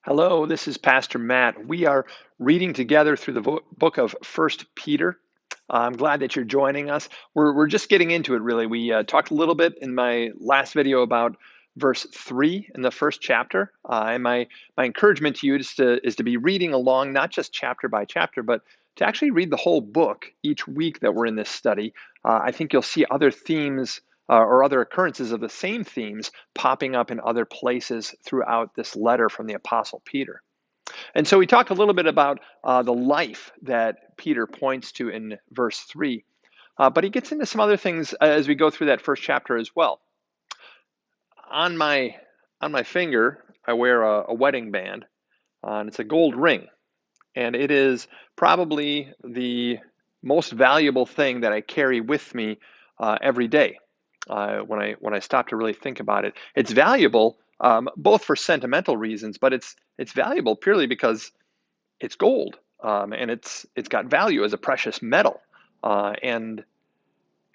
Hello, this is Pastor Matt. We are reading together through the book of First Peter. I'm glad that you're joining us. We're just getting into it, really. We talked a little bit in my last video about verse 3 in the first chapter. And my encouragement to you is to be reading along, not just chapter by chapter, but to actually read the whole book each week that we're in this study. I think you'll see other themes or other occurrences of the same themes popping up in other places throughout this letter from the Apostle Peter. And so we talked a little bit about the life that Peter points to in verse 3, but he gets into some other things as we go through that first chapter as well. On my finger, I wear a wedding band, and it's a gold ring, and it is probably the most valuable thing that I carry with me every day. When I stop to really think about it, it's valuable both for sentimental reasons, but it's valuable purely because it's gold, and it's got value as a precious metal, and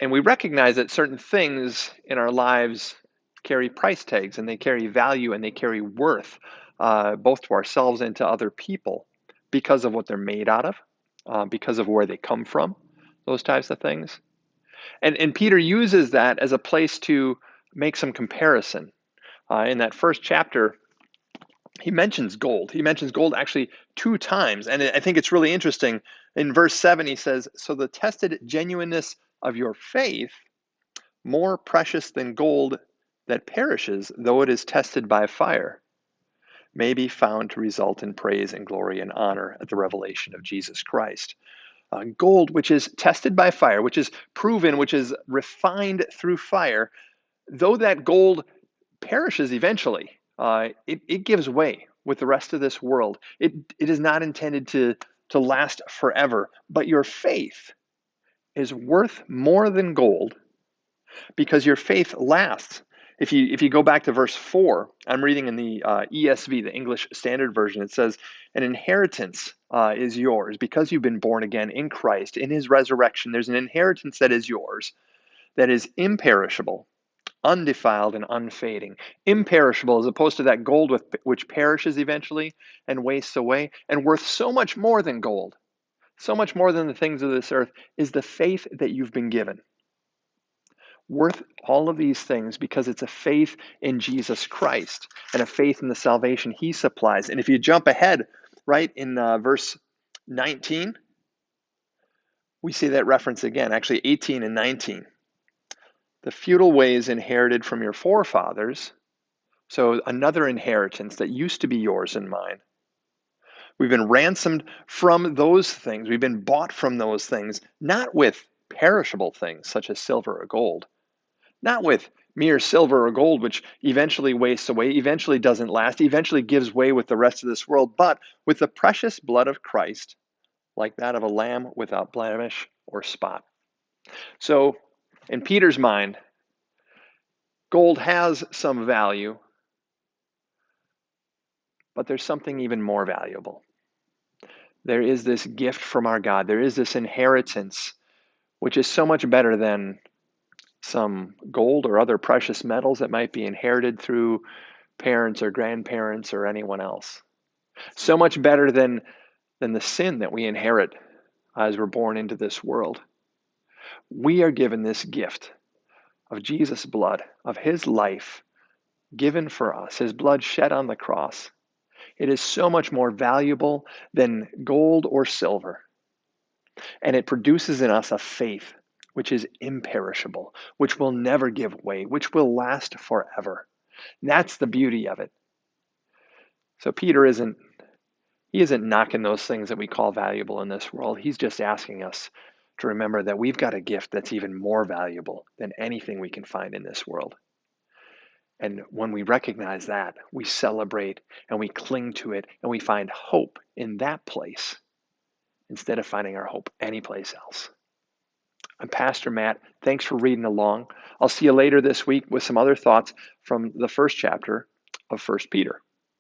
we recognize that certain things in our lives carry price tags, and they carry value, and they carry worth, both to ourselves and to other people, because of what they're made out of, because of where they come from, those types of things. And Peter uses that as a place to make some comparison. In that first chapter, he mentions gold. He mentions gold actually two times. And I think it's really interesting. In verse 7, he says, "So the tested genuineness of your faith, more precious than gold that perishes, though it is tested by fire, may be found to result in praise and glory and honor at the revelation of Jesus Christ." Gold, which is tested by fire, which is proven, which is refined through fire, though that gold perishes eventually, it gives way with the rest of this world. It is not intended to last forever, but your faith is worth more than gold because your faith lasts. If you go back to verse 4, I'm reading in the ESV, the English Standard Version. It says, "An inheritance is yours because you've been born again in Christ, in his resurrection. There's an inheritance that is yours, that is imperishable, undefiled, and unfading." Imperishable as opposed to that gold which perishes eventually and wastes away, and worth so much more than gold, so much more than the things of this earth, is the faith that you've been given. Worth all of these things because it's a faith in Jesus Christ and a faith in the salvation he supplies. And if you jump ahead, right, in verse 19, we see that reference again, actually 18 and 19. "The feudal ways inherited from your forefathers," so another inheritance that used to be yours and mine. "We've been ransomed from those things. We've been bought from those things, not with perishable things such as silver or gold, not with mere silver or gold, which eventually wastes away, eventually doesn't last, eventually gives way with the rest of this world, but with the precious blood of Christ, like that of a lamb without blemish or spot." So, in Peter's mind, gold has some value, but there's something even more valuable. There is this gift from our God. There is this inheritance, which is so much better than some gold or other precious metals that might be inherited through parents or grandparents or anyone else. So much better than the sin that we inherit as we're born into this world. We are given this gift of Jesus' blood, of his life given for us, his blood shed on the cross. It is so much more valuable than gold or silver. And it produces in us a faith which is imperishable, which will never give way, which will last forever. And that's the beauty of it. So Peter isn't knocking those things that we call valuable in this world. He's just asking us to remember that we've got a gift that's even more valuable than anything we can find in this world. And when we recognize that, we celebrate and we cling to it and we find hope in that place instead of finding our hope anyplace else. I'm Pastor Matt. Thanks for reading along. I'll see you later this week with some other thoughts from the first chapter of 1 Peter.